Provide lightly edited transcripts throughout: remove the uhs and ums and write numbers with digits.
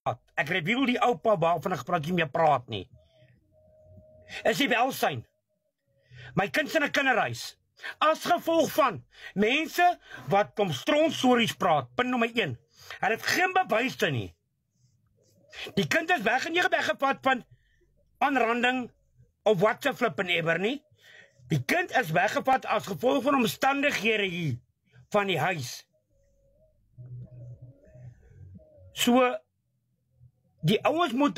Ek reveal die oupa waarvan ek praat nie meer praat nie. Is die welsyn. My kind se in 'n kinderhuis. As gevolg van mense wat om strontstories praat, punt nommer 1. Hulle het geen bewyse nie. Die kind is weggevat van aanranding of wat se flip en ever nie. Die kind is weggevat as gevolg van omstandighede hier van die huis. So die ouens moet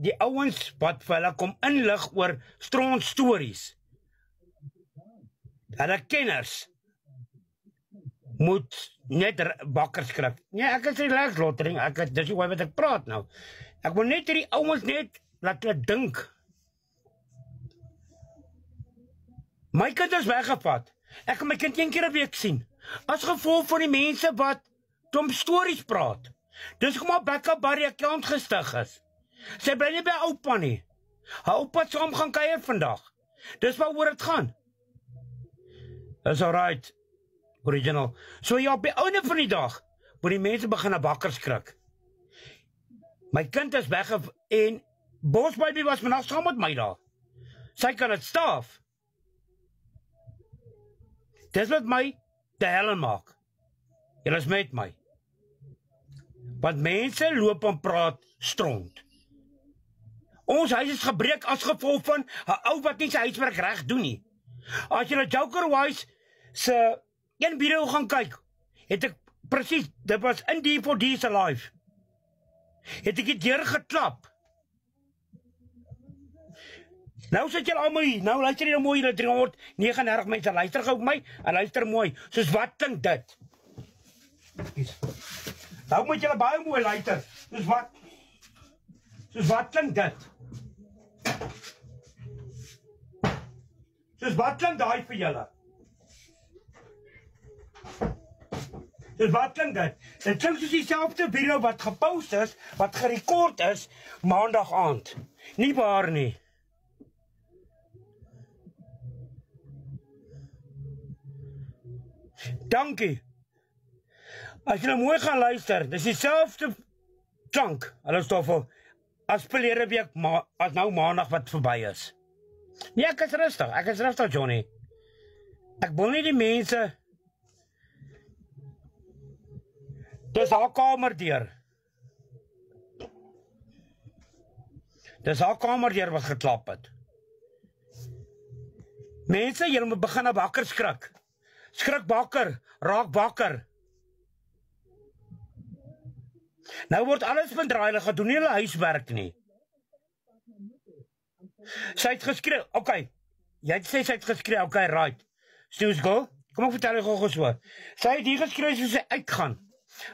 die ouens wat vir hulle kom inlig oor strontstories. Hulle kenners moet net bakker skryf. Nee, ek is relax, Lottering. Dis nie wat ek praat nou. Ek wil net hierdie ouens net laat hulle dink. My kind is weggevat. Ek kan my kind 1 keer 'n week sien. As gevolg van die mense wat dom stories praat. Dis kom maar Becca Barry account gestig is. Sy bly nie by oupa nie. Haar oupa het saam gaan kuier vandag. Dis waaroor dit gaan. Is alright. Original. So ja, op die einde van die dag moet die mense begin 'n bakker skrik. My kind is weg en Bosbaby was vandag saam met my daar. Sy kan dit staaf. Dis wat my te helle maak. Julle is met my. Want mense loop en praat stront. Ons huis is gebreek as gevolg van 'n ou wat nie sy huiswerk reg doen nie. As jy na Joker Wise se een video gaan kyk, het ek presies, dit was in die for these alive. Het ek die deur geklap. Nou sit julle almal hier, nou luister jy nou mooi, julle 339 mense, luister gou op my, en luister mooi, soos wat klink dit? Nou moet julle baie mooi luister, soos wat klink dit? Soos wat klink daai vir julle? Soos wat klink dit? Dit klink soos dieselfde video wat gepost is, wat gerekord is, maandag aand. Nie waar nie. Dankie. As jy mooi gaan luister, dis dieselfde klank, hulle stoffel, as verlede week, as nou maandag wat verby is. Nee, ek is rustig, Johnny. Ek wil nie die mense, dis haar kamerdeur. Dis haar kamerdeur wat geklap het. Mense, julle moet begin 'n bakker skrik. Skrik bakker, raak bakker. Nou word alles vandraai, hulle gaan doen nie hulle huiswerk nie. Sy het geskree, okay. Jy het sê sy het geskree, okay, right. Snoes go, kom ek vertel jy gou so. Sy het hier geskree soos sy uitgaan.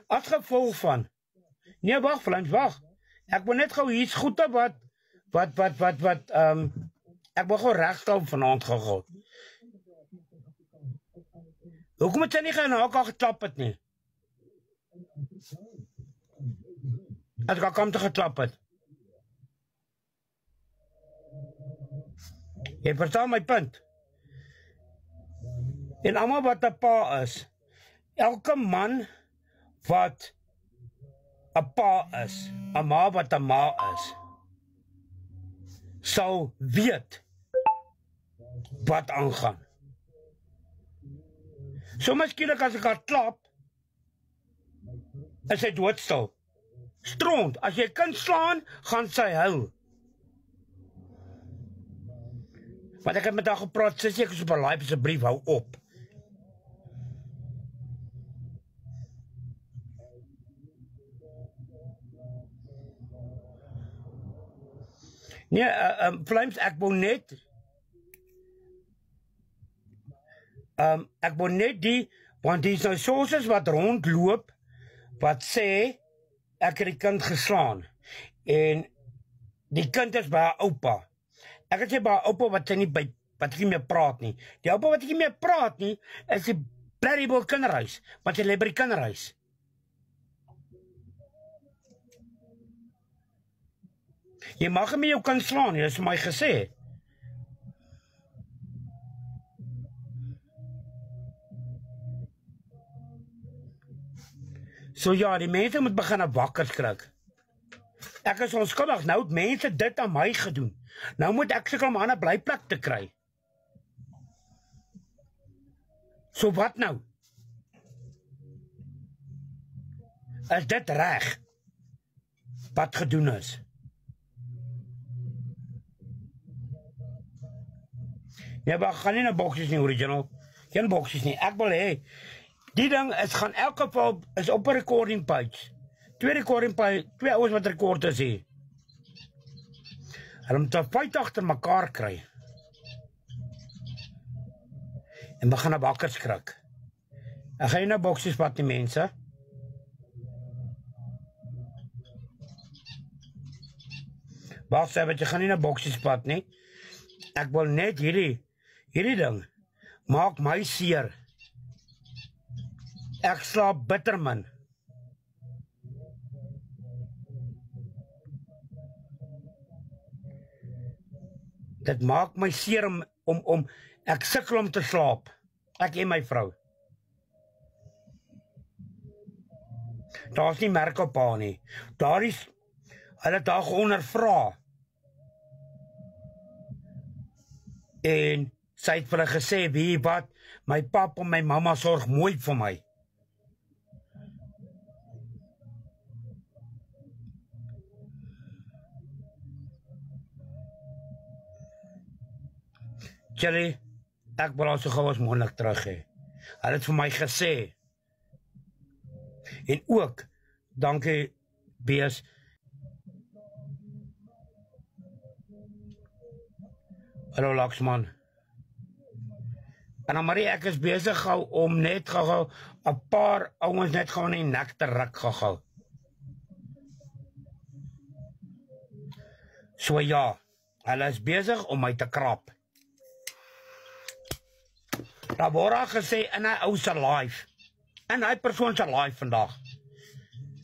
As gevolg van, nee, wag, Flams, wag. Ek wil net gou hier's goede wat, ek wil gou regstel vanaand gehad. Hoekom het sy nie gaan haka geklap het nie? As ek kom te geklap het. Jy verstaan my punt. En allemaal wat 'n pa is, elke man wat 'n pa is, 'n ma wat 'n ma is, sal weet wat aangaan. So miskien as ek haar klap, is hy doodstil. Stront, as jy kind slaan, gaan sy huil. Want ek het met haar gepraat, sy sê ek is op 'n live, asseblief hou op. Nee, Flames, ek wil net die, want die is nou sources wat rondloop, wat sê, ek het die kind geslaan, en die kind is by haar oupa. Ek het sê by haar oupa wat sy nie meer praat nie. Die oupa wat nie meer praat nie, is die Blerryboel kinderhuis, want sy lê by die kinderhuis. Jy mag nie jou kind slaan, jy is vir my gesê. So ja, die mense moet begin wakker skrik. Ek is onskuldig, nou het mense dit aan my gedoen. Nou moet ek sukkel om 'n ander blyplek te kry. So wat nou? Is dit reg? Wat gedoen is? Ja, maar gaan nie na boksies nie, original. Geen boksies nie. Ek wil hê die ding is gaan elke geval is op 'n recording page. 2 recording page, 2 ouens wat rekord is hier. Hulle moet 'n fight agter mekaar kry. En begin 'n wakker skrik. Ek gaan nie na boksies vat die mense. Wag, sê wat jy gaan nie na boksies vat nie. Ek wil net hierdie ding maak my seer. Ek slaap bitter man. Dit maak my seer om ek sukkel om te slaap. Ek en my vrou. Daar's nie merk op haar nie. Hulle het haar ondervra. En sy het vir hulle gesê, wie wat, my pap en my mamma sorg mooi vir my. Jerry, ek wil al so gou as moontlik terug hê. Hulle het vir my gesê. En ook, dankie, Bees. Hallo Laksman. En dan Marie, ek is besig gou om net gou 'n paar ouens net gou in die nek te ruk gou. So ja, hulle is besig om my te krap. Daar word gesê in 'n ou se live, in hy persoon se live vandag.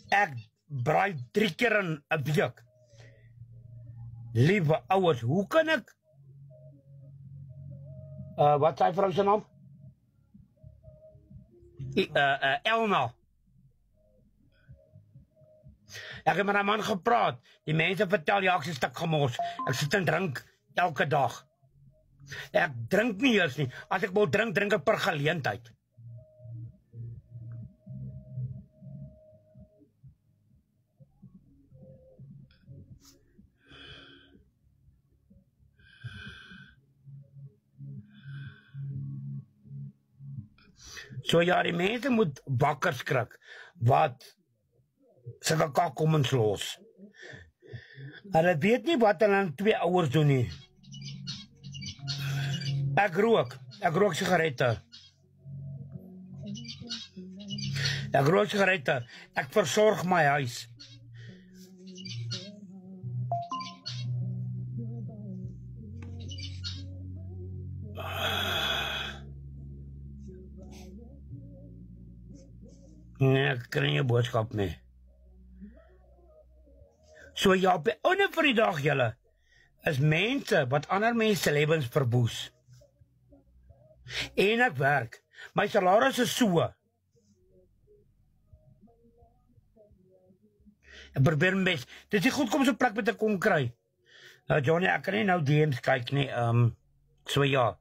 Ek braai 3 keer in 'n week. Liewe ouers, hoe kan ek wat sy vrou se naam? Elna. Ek het met 'n man gepraat. Die mense vertel ja, ek is 'n stuk gemors. Ek sit en drink elke dag. Ek drink nie eers nie. As ek wil drink, drink ek per geleentheid. So ja, die mense moet wakker skrik wat sulke kakkommens los. Hulle weet nie wat hulle aan 2 ouers doen nie. Ek rook sigarette. Ek versorg my huis. Nee, ek kry nie 'n boodskap nie. So ja, op die einde van die dag julle is mense wat ander mense lewens verwoes. En ek werk. My salaris is so. Ek probeer my bes. Dit is nie goed kom so 'n plek met 'n kom kry. Johnny, ek kan nie nou DM's kyk nie. So ja.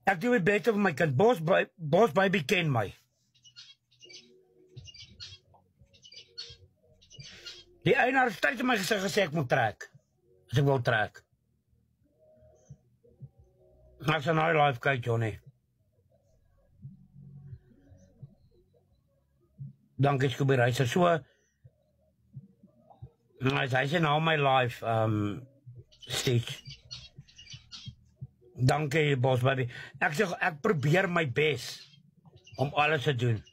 Ek doen my bes vir my kind. Boss baby ken my. Die eienaar het tyd in my gesê ek moet trek. As ek wil trek. Ek sal nou live kyk, Johnny. Dankie, Scooby Racer. So, hy sê nou my live, Stitch. Dankie, boss baby. Ek probeer my bes om alles te doen.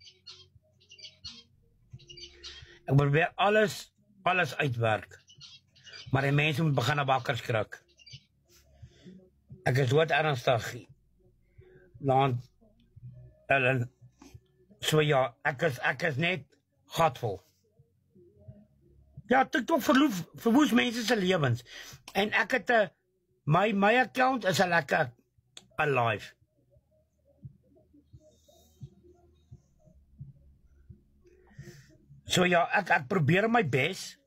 Ek probeer alles uitwerk. Maar die mense moet begin wakker skrik. Ek is dood ernstig. So ja, ek is net gatvol. Ja, TikTok verwoes mense se lewens. En ek het my account is 'n lekker alive. So ja, ek probeer my bes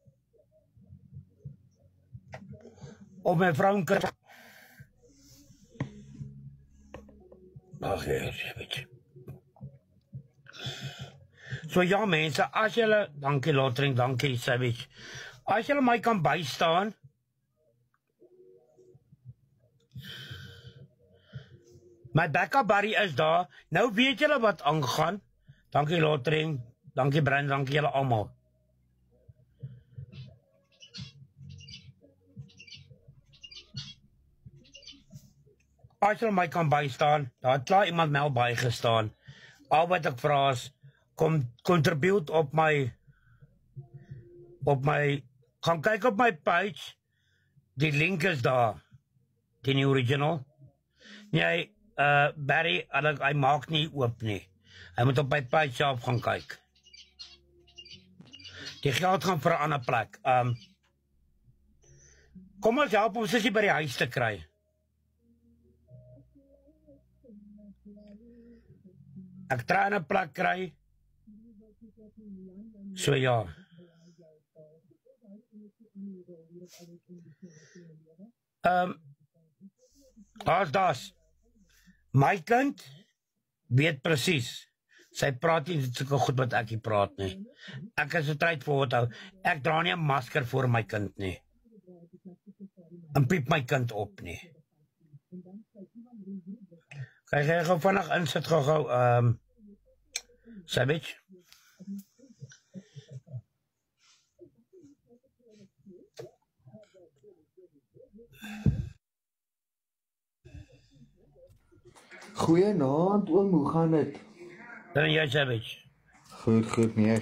om my vrou en kind. Ag, weet. So ja mense, as julle, dankie Lotring, dankie Savage. As julle my kan bystaan, my backup buddy is daar. Nou weet julle wat aangaan. Dankie Lotring, dankie Brian, dankie julle almal. As julle my kan bystaan, daar het klaar iemand my al bygestaan. Al wat ek vra is, contribute op my, gaan kyk op my page, die link is daar, die original. Nee, Barry, hy maak nie oop nie. Hy moet op my page self gaan kyk. Die geld gaan vir 'n ander plek. Kom ons help om Sissie by die huis te kry. Ek try 'n plek kry. So ja. Das. My kind weet presies. Sy praat nie sulke goed wat ek hier praat nie. Ek is getryd vir wat hou. Ek dra nie 'n masker voor my kind nie. En piep my kind op nie. Kan jy gou vinnig insit gou Savage? Goeienaand oom, hoe gaan dit? Dan jy Savage. Goed, nee.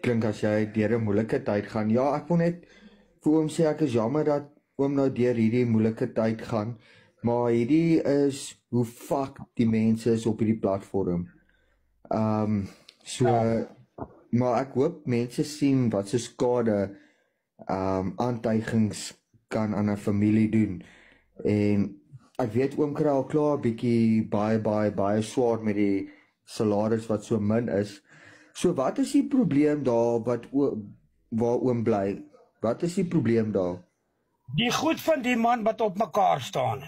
Klink as jy deur 'n moeilike tyd gaan. Ja, ek wil net vir oom sê ek is jammer dat oom nou deur hierdie moeilike tyd gaan, maar hierdie is hoe fuck die mense is op hierdie platform. Maar ek hoop mense sien wat so skade aantuigings kan aan 'n familie doen. En ek weet oom kry al klaar 'n bietjie baie swaar met die salaris wat so min is. So wat is die probleem daar waar oom bly? Wat is die probleem daar? Die goed van die man wat op mekaar staan.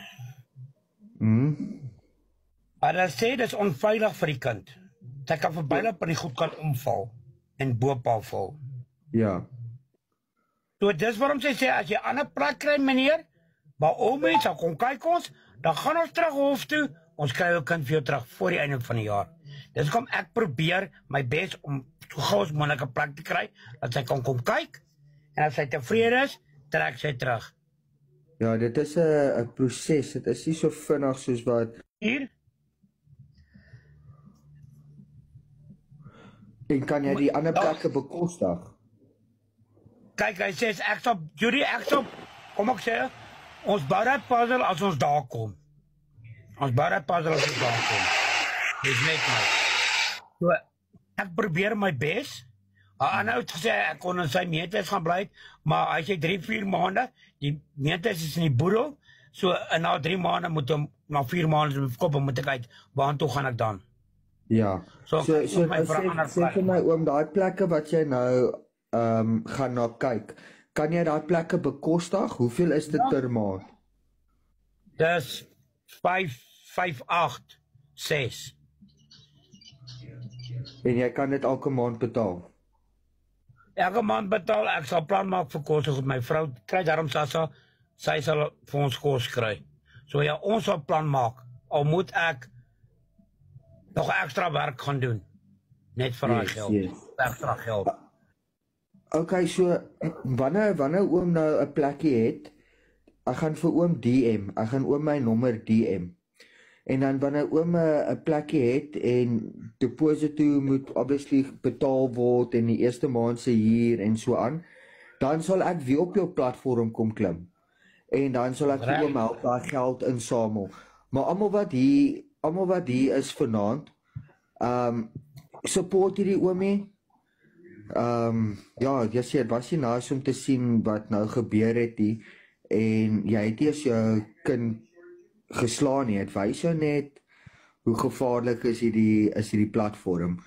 Hulle sê dis onveilig vir die kind. Sy kan verbyloop en die goed kan omval en boopal val. Ja. So dis waarom sy sê as jy 'n ander plek kry meneer, maar oom mense sal kom kyk ons, dan gaan ons terug hof toe, ons kry jou kind vir jou terug voor die einde van die jaar. Dis kom ek probeer my bes om so gou as moontlik 'n plek te kry, dat sy kan kom kyk, en as sy tevrede is, trek sy terug. Ja, dit is 'n proses, dit is nie so vinnig soos wat... Hier? En kan jy die ander plekke bekostig? Kyk, hy sê, Judy, kom ek sê, ons bou die puzzle as ons daar kom. Dis net my. So, ek probeer my bes. Anna het gesê, ek kon in sy meentes gaan bly, maar hy sê 3-4 maande, die meentes is in die boedel, so na 3 maande moet hom, na 4 maande moet ek uit, waartoe gaan ek dan? Ja, so sê vir my oom, daai plekke wat jy nou gaan na kyk, kan jy daai plekke bekostig? Hoeveel is dit per maand? Dis 5, 8, 6. En jy kan dit elke maand betaal? Elke maand betaal, ek sal plan maak vir kos, goed, my vrou kry daarom Sassa, sy sal vir ons kos kry. So ja, ons sal plan maak, al moet ek nog extra werk gaan doen, net vir haar geld, extra geld. Ok, so, wanneer oom nou 'n plekkie het, ek gaan vir oom DM, ek gaan oom my nommer DM, en dan wanneer oom 'n plekkie het, en deposito moet obviously betaal word, en die eerste maand se huur, en so aan, dan sal ek weer op jou platform kom klim, en dan sal ek vir oom help daar geld insamel, maar almal wat hier is vanaand, support hierdie oomie. Ja, jy sê, het was nie nice om te sien wat nou gebeur het nie, en jy het eers jou kind geslaan nie, het wys jou net hoe gevaarlik is hierdie platform.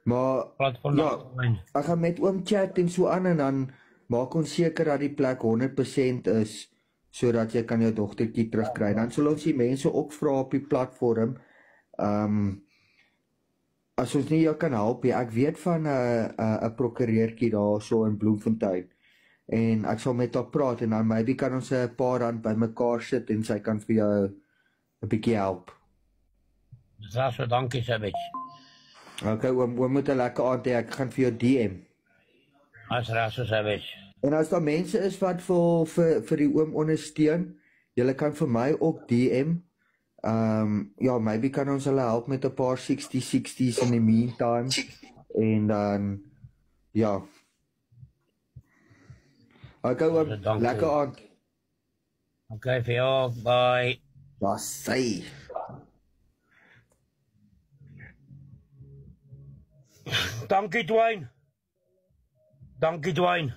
Maar Platform ja, online. ek gaan met oom chat en so aan en dan maak ons seker dat die plek 100% is sodat jy kan jou dogtertjie terugkry. Dan sal ons die mense ook vra op die platform. As ons nie jou kan help nie, ek weet van 'n prokureurtjie daarso in Bloemfontein. En ek sal met haar praat en dan maybe kan ons 'n paar rand bymekaar sit en sy kan vir jou 'n bietjie help. Dis reg so, dankie Savage. Okay, oom moet 'n lekker aand hê. Ek gaan vir jou DM. Dis reg so, Savage. En as daar mense is wat vir die oom ondersteun, julle kan vir my ook DM. Ja, maybe kan ons hulle help met 'n paar 60s in the meantime. En dan ja. Okay, oom, lekker aand. Okay, vir jou, bye. Ja, sy. Dankie Dwayne. Dankie Dwayne.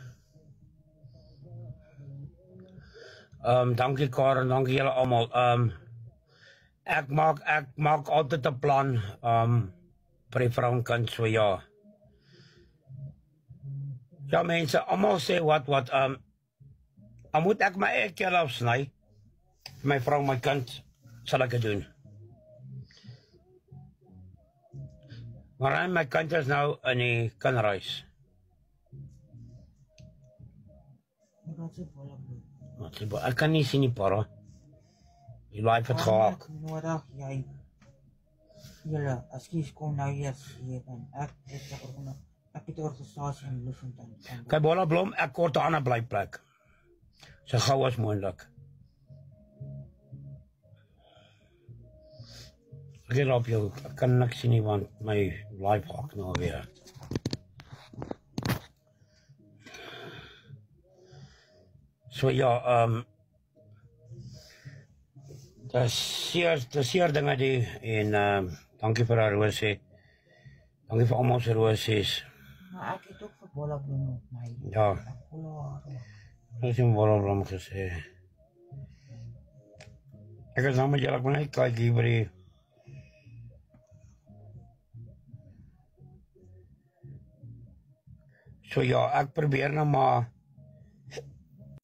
Dankie Karen, dankie julle almal. Ek maak altyd 'n plan vir die vrouenkant, so ja. Ja mense, almal sê wat moet ek my eie keel afsny? My vrou, my kind, sal ek dit doen. Maar my kind is nou in die kinderhuis. Ek kan nie sien die para. Die live het gehaak. Nodig, jy. Julle, excuse, kom nou eers hier en ek het 'n organisasie in Bloemfontein. Kyk, Bola Blom, ek kort 'n ander blyplek. So gou as moontlik. Ek op jou, ek kan niks sien nie want my live haak nou weer. So ja, dis seer dinge die en dankie vir haar rosie. Dankie vir almal se rosies. Maar ek het ook vir Bola Blom op my. Ja. Ek voel haar. Ek het Bola Blom gesê. Ek is nou met julle, ek moet net kyk hier by die so ja, ek probeer nou maar